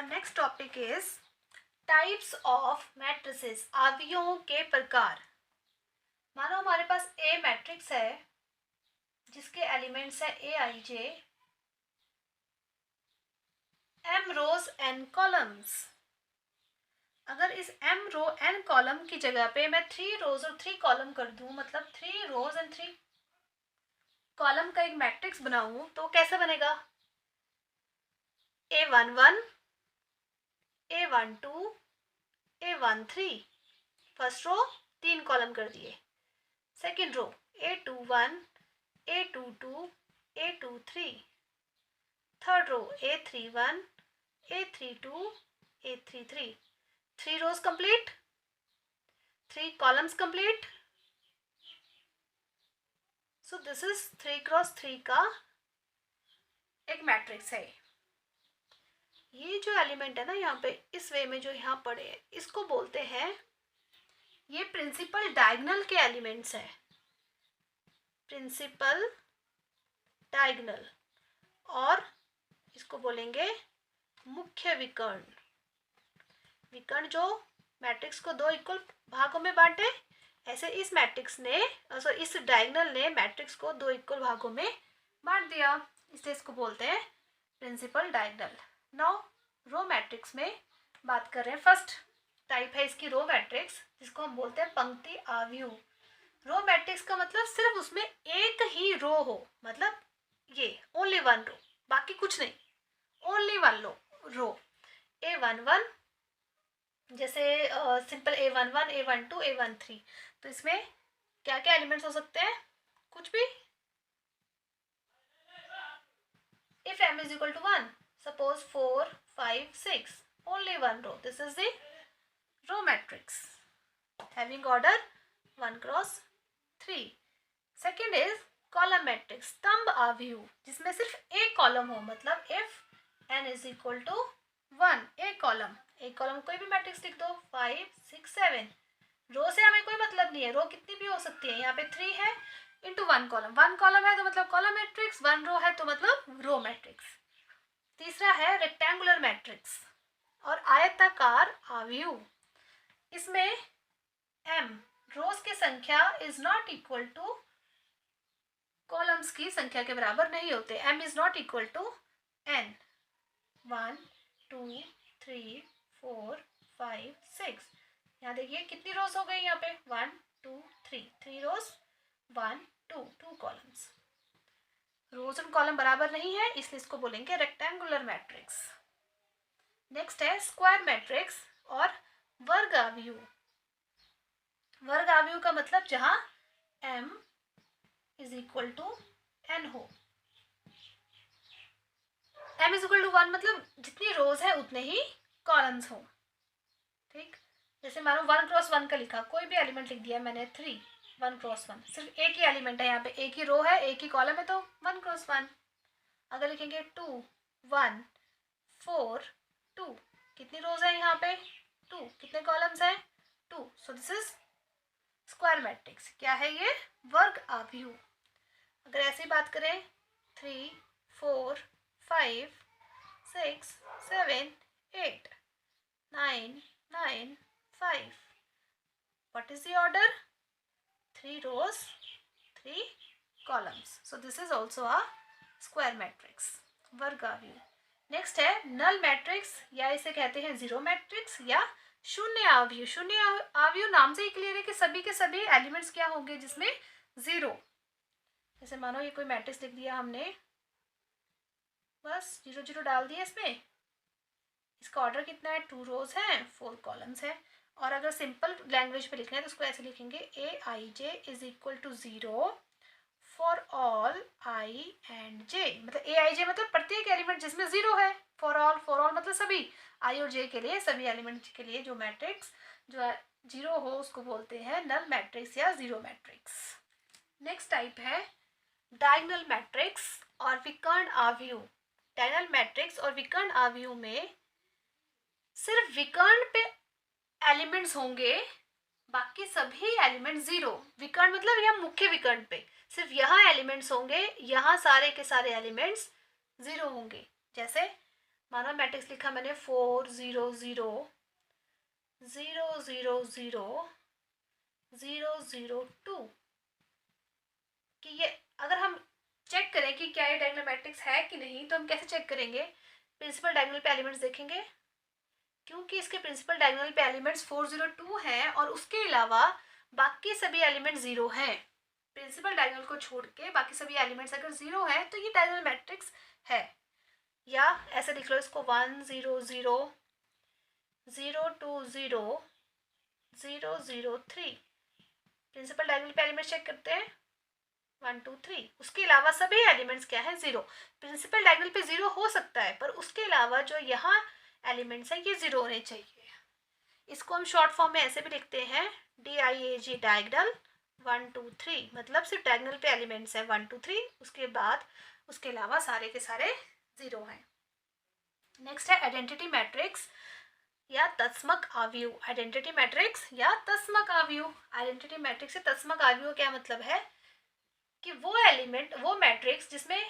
Our next topic is types of matrices, आव्यूहों के प्रकार। मानो हमारे पास ए मैट्रिक्स है जिसके एलिमेंट्स है ए i J, M rows N columns. अगर इस एम रो एन कॉलम की जगह पे मैं 3 रोज और 3 कॉलम कर दूं, मतलब 3 रोज एंड 3 कॉलम का एक मैट्रिक्स बनाऊं, तो कैसे बनेगा? A11, A12, A13। First row 3 column कर दिए। Second row A21, A22, A23। Third row A31, A32, A33। 3 rows complete, 3 columns complete. So this is 3x3 का एक मैट्रिक्स है। ये जो एलिमेंट है ना यहाँ पे, इस वे में जो यहाँ पड़े हैं, इसको बोलते हैं, ये प्रिंसिपल डायगोनल के एलिमेंट्स हैं। प्रिंसिपल डायगोनल, और इसको बोलेंगे मुख्य विकर्ण। विकर्ण जो मैट्रिक्स को 2 इक्वल भागों में बांटे, ऐसे इस मैट्रिक्स ने इस डायगोनल ने मैट्रिक्स को 2 इक्वल भागों में बांट दिया, इसलिए इसको बोलते हैं principal diagonal. Now row matrix में बात कर रहे हैं। फर्स्ट टाइप है इसकी रो मैट्रिक्स, जिसको हम बोलते हैं पंक्ति आव्यूह। रो मैट्रिक्स का मतलब सिर्फ उसमें एक ही रो हो, मतलब ये ओनली वन रो, बाकी कुछ नहीं, ओनली वन रो। A11 जैसे सिंपल A11, A12, A13। तो इसमें क्या क्या एलिमेंट्स हो सकते हैं? कुछ भी। If m is equal to 1, suppose 4, 5, 6, only one row. This is the row matrix having order 1 cross 3. Second is column matrix, स्तंभ आव्यूह, जिसमें सिर्फ एक कॉलम हो, मतलब if n is equal to 1, एक कॉलम कोई भी मैट्रिक्स लिख दो, 5, 6, 7। रो से हमें कोई मतलब नहीं है, रो कितनी भी हो सकती है। यहाँ पे 3 है इंटू 1 कॉलम है तो मतलब कॉलम मैट्रिक्स, 1 रो है तो मतलब रो मैट्रिक्स। तीसरा है रेक्टेंगुलर मैट्रिक्स और आयताकार आव्यूह। इसमें m रोज की संख्या is not equal to columns की संख्या के बराबर नहीं होते। m is not equal to n। 1, 2, 3, 4, 5, 6। यहाँ देखिए कितनी रोज हो गई, यहाँ पे 1, 2, 3 rows, 1, 2 columns. Rows and column बराबर नहीं है, इसलिए इसको बोलेंगे रेक्टेंगुलर मैट्रिक्स। नेक्स्ट है स्क्वायर मैट्रिक्स और वर्ग आव्यूह। वर्ग आव्यूह का मतलब जहां m is equal to n हो। m इज इक्वल टू 1 मतलब जितनी रोज है उतने ही कॉलम्स हो। ठीक, जैसे मानो 1 क्रॉस 1 का लिखा, कोई भी एलिमेंट लिख दिया मैंने 3, 1 क्रॉस 1, सिर्फ एक ही एलिमेंट है, यहाँ पे एक ही रो है, एक ही कॉलम है, तो 1 क्रॉस 1। अगर लिखेंगे 2, 1, 4, 2, कितनी रोज है यहाँ पे? 2। कितने कॉलम्स हैं? 2। सो दिस इज स्क्वायर मैट्रिक्स। क्या है ये? वर्ग आव्यूह। अगर ऐसी बात करें 3, 4, 5, 6, 7, 8, 9, 9, 5. What is the order? 3 rows, 3 columns. So this is also a square matrix, वर्ग आव्यूह। नेक्स्ट है नल मैट्रिक्स, या इसे कहते हैं जीरो मैट्रिक्स या शून्य आव्यूह। शून्य आव्यूह नाम से ही क्लियर है कि सभी के सभी एलिमेंट्स क्या होंगे जिसमें जीरो। जैसे मानो ये कोई मैट्रिक्स लिख दिया हमने, बस 0 0 डाल दिया इसमें। इसका ऑर्डर कितना है? 2 रोज हैं, 4 कॉलम्स है। और अगर सिंपल लैंग्वेज पे लिखना है तो उसको ऐसे लिखेंगे Aij is equal to 0 for all i and j। मतलब Aij मतलब प्रत्येक एलिमेंट जिसमें 0 है। फॉर ऑल मतलब सभी i और j के लिए, सभी एलिमेंट के लिए जो मैट्रिक्स जो 0 हो उसको बोलते हैं नल मैट्रिक्स या जीरो मैट्रिक्स। नेक्स्ट टाइप है डायगोनल मैट्रिक्स और विकर्ण आव्यूह। डायगोनल मैट्रिक्स और विकर्ण आव्यूह में सिर्फ विकर्ण पे एलिमेंट्स होंगे, बाकी सभी एलिमेंट 0। विकर्ण मतलब यह मुख्य विकर्ण पे सिर्फ यहाँ एलिमेंट्स होंगे, यहाँ सारे के सारे एलिमेंट्स 0 होंगे। जैसे माना मैट्रिक्स लिखा मैंने 4 0 0 0 0 0 0 0 2 कि ये अगर हम चेक करें कि क्या ये डायगोनल मैट्रिक्स है कि नहीं, तो हम कैसे चेक करेंगे? प्रिंसिपल डायगोनल पे एलिमेंट्स देखेंगे, क्योंकि इसके प्रिंसिपल डायगोनल पे एलिमेंट्स 402 हैं और उसके अलावा बाकी सभी एलिमेंट 0 हैं। प्रिंसिपल डायगोनल को छोड़ के बाकी सभी एलिमेंट्स अगर 0 हैं तो ये डायगोनल मैट्रिक्स है। या ऐसे लिख लो इसको 1 0 0 0 2 0 0 0 3। प्रिंसिपल डायगोनल पे एलिमेंट्स चेक करते हैं 1 2 3। उसके अलावा सभी एलिमेंट्स क्या है? 0। प्रिंसिपल डायगोनल पे 0 हो सकता है, पर उसके अलावा जो यहाँ एलिमेंट्स हैं ये 0 होने चाहिए। इसको हम शॉर्ट फॉर्म में ऐसे भी लिखते हैं DIAG, डायगोनल 1 2 3। मतलब सिर्फ डायगोनल पे एलिमेंट्स हैं 1 2 3, उसके बाद उसके अलावा सारे के सारे 0 हैं। नेक्स्ट है आइडेंटिटी मैट्रिक्स या तत्समक आव्यूह। आइडेंटिटी मैट्रिक्स या तत्समक आव्यूह। आइडेंटिटी मैट्रिक्स से तत्समक आव्यूह क्या मतलब है? कि वो एलिमेंट, वो मैट्रिक्स जिसमें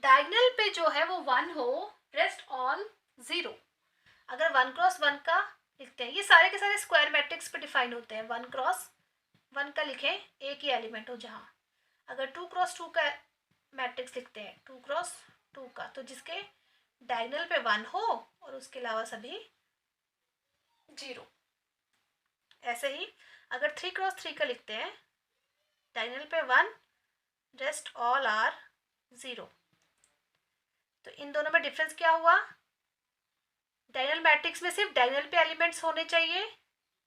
डायगोनल पे जो है वो 1 हो, रेस्ट ऑल 0। अगर 1 क्रॉस 1 का लिखते हैं, ये सारे के सारे स्क्वायर मैट्रिक्स पे डिफाइन होते हैं। 1 क्रॉस 1 का लिखें, एक ही एलिमेंट हो जहाँ। अगर 2 क्रॉस 2 का मैट्रिक्स लिखते हैं, 2 क्रॉस 2 का, तो जिसके डायगोनल पे 1 हो और उसके अलावा सभी 0। ऐसे ही अगर 3 क्रॉस 3 का लिखते हैं, डायगोनल पे 1, रेस्ट ऑल आर 0। तो इन दोनों में डिफरेंस क्या हुआ? डायगोनल मैट्रिक्स में सिर्फ डायगोनल पे एलिमेंट्स होने चाहिए,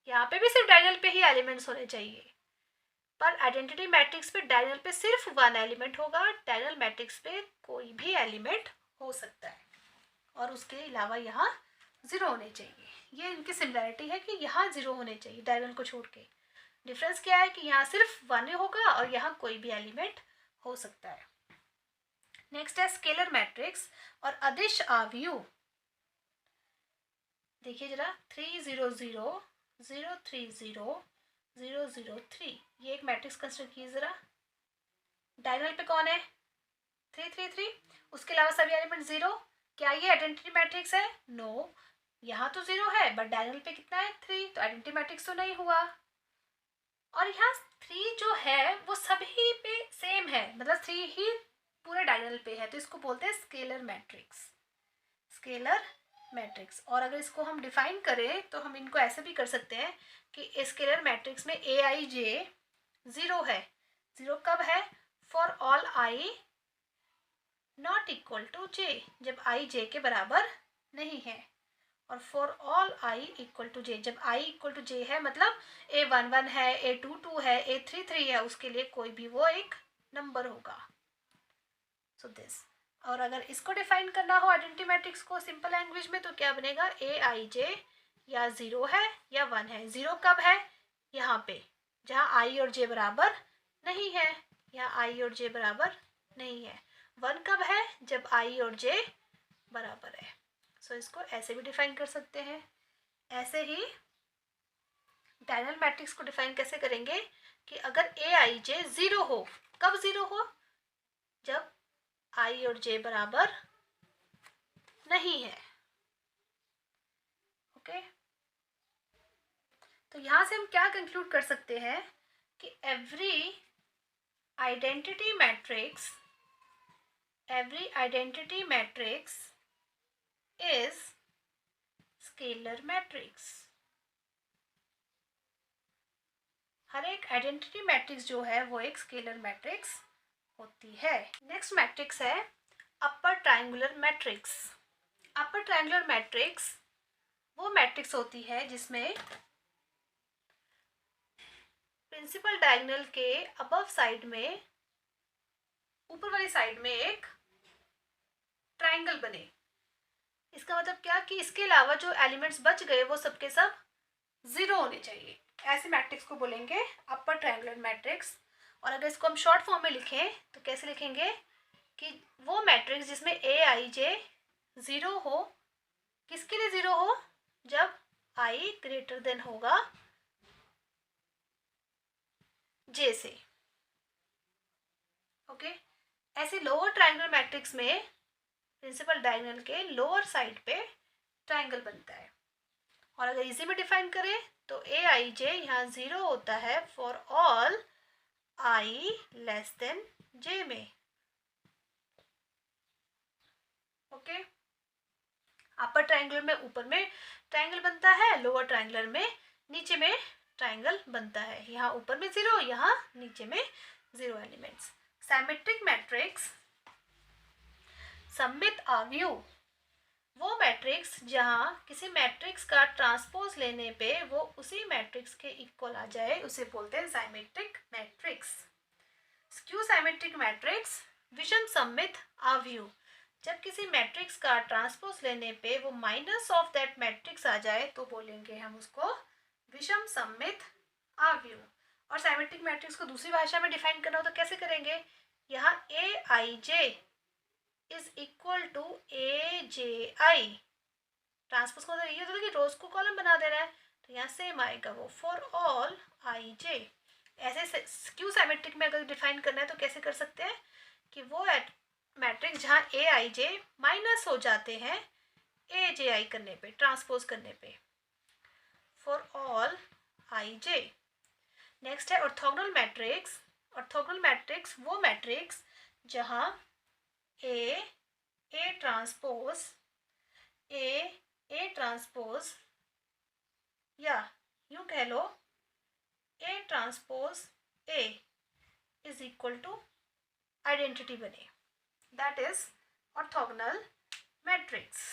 यहाँ पे भी सिर्फ डायगोनल पे ही एलिमेंट्स होने चाहिए। पर आइडेंटिटी मैट्रिक्स पे डायगोनल पे सिर्फ 1 एलिमेंट होगा, डायगोनल मैट्रिक्स पे कोई भी एलिमेंट हो सकता है और उसके अलावा यहाँ 0 होने चाहिए। ये इनकी सिमिलैरिटी है कि यहाँ 0 होने चाहिए डायगोनल को छोड़ के। डिफरेंस क्या है कि यहाँ सिर्फ 1 होगा और यहाँ कोई भी एलिमेंट हो सकता है। नेक्स्ट है स्केलर मैट्रिक्स और अदिश आव्यूह। देखिए जरा 3 0 0 0 3 0 0 0 3, ये एक मैट्रिक्स कंसिडर कीजिए जरा। डायगोनल पे कौन है? 3 3 3। उसके अलावा सभी एलिमेंट 0। क्या ये आइडेंटिटी मैट्रिक्स है? नो। यहाँ तो 0 है बट डायगोनल पे कितना है? 3, तो आइडेंटिटी मैट्रिक्स तो नहीं हुआ। और यहाँ 3 जो है वो सभी पे सेम है, मतलब 3 ही पूरे डायगोनल पे है, तो इसको बोलते हैं स्केलर मैट्रिक्स। Scalar matrix. और अगर इसको हम डिफाइन करें तो हम इनको ऐसे भी कर सकते हैं कि स्केलर मैट्रिक्स में AIJ 0 है। 0 कब है? For all I not equal to J, जब I J के बराबर नहीं है। और for all I equal to J, जब I इक्वल टू J है, मतलब A1 1 है, A2 2 है, A3 3 है, उसके लिए कोई भी वो एक नंबर होगा। So this. और अगर इसको डिफाइन करना हो आइडेंटिटी मैट्रिक्स को सिंपल लैंग्वेज में, तो क्या बनेगा? AIJ या 0 है या 1 है। 0 कब है? यहाँ पे जहाँ I और J बराबर नहीं है, यहाँ I और J बराबर नहीं है। 1 कब है? जब I और J बराबर है। सो इसको ऐसे भी डिफाइन कर सकते हैं। ऐसे ही डायगोनल मैट्रिक्स को डिफाइन कैसे करेंगे कि अगर AIJ 0 हो, कब 0 हो? जब I और J बराबर नहीं है। ओके, तो यहां से हम क्या कंक्लूड कर सकते हैं कि every identity matrix is scalar matrix. हर एक आइडेंटिटी मैट्रिक्स जो है वो एक स्केलर मैट्रिक्स होती है। नेक्स्ट मैट्रिक्स है upper triangular matrix. Upper triangular matrix वो मैट्रिक्स होती है जिसमें प्रिंसिपल डायगोनल के अबव साइड में, ऊपर वाली साइड में एक ट्रायंगल बने। इसका मतलब क्या कि इसके अलावा जो एलिमेंट्स बच गए वो सबके सब 0 होने चाहिए। ऐसे मैट्रिक्स को बोलेंगे अपर ट्रायंगुलर मैट्रिक्स। और अगर इसको हम शॉर्ट फॉर्म में लिखें तो कैसे लिखेंगे कि वो मैट्रिक्स जिसमें AIJ 0 हो। किसके लिए 0 हो? जब I ग्रेटर देन होगा J से। ओके, ऐसे लोअर ट्रायंगुलर मैट्रिक्स में प्रिंसिपल डायगोनल के लोअर साइड पे ट्राइंगल बनता है। और अगर इजी में डिफाइन करें तो ए आई जे यहाँ 0 होता है for all i less than j में। ओके, अपर ट्राइंगुलर में ऊपर में ट्राइंगल बनता है, लोअर ट्राइंगुलर में नीचे में ट्राइंगल बनता है। यहाँ ऊपर में 0, यहाँ नीचे में 0 एलिमेंट्स। सिमेट्रिक मैट्रिक्स सममित आव्यूह वो मैट्रिक्स जहाँ किसी मैट्रिक्स का ट्रांसपोज लेने पे वो उसी मैट्रिक्स के इक्वल आ जाए उसे बोलते हैं symmetric matrix. Skew symmetric matrix विषम सममित आव्यूह, जब किसी मैट्रिक्स का ट्रांसपोज लेने पे वो माइनस ऑफ दैट मैट्रिक्स आ जाए तो बोलेंगे हम उसको विषम सममित आव्यूह। और सिमेट्रिक मैट्रिक्स को दूसरी भाषा में डिफाइन करना हो तो कैसे करेंगे, यहाँ a i j is equal to a j i. Transpose का मतलब ये होता है कि रोज को कॉलम बना देना है, तो यहाँ सेम आएगा वो फॉर ऑल आई जे। ऐसे स्क्यू सिमेट्रिक में अगर डिफाइन करना है तो कैसे कर सकते हैं कि वो मैट्रिक्स जहाँ ए आई जे माइनस हो जाते हैं ए जे आई करने पे, ट्रांसपोज करने पे, for all i j. Next है ऑर्थोगोनल मैट्रिक्स। ऑर्थोगोनल मैट्रिक्स वो मैट्रिक्स जहाँ ए ट्रांसपोज ए ट्रांसपोज या यूं कह लो a transpose a is equal to identity बने, दैट इज ऑर्थोगोनल मैट्रिक्स।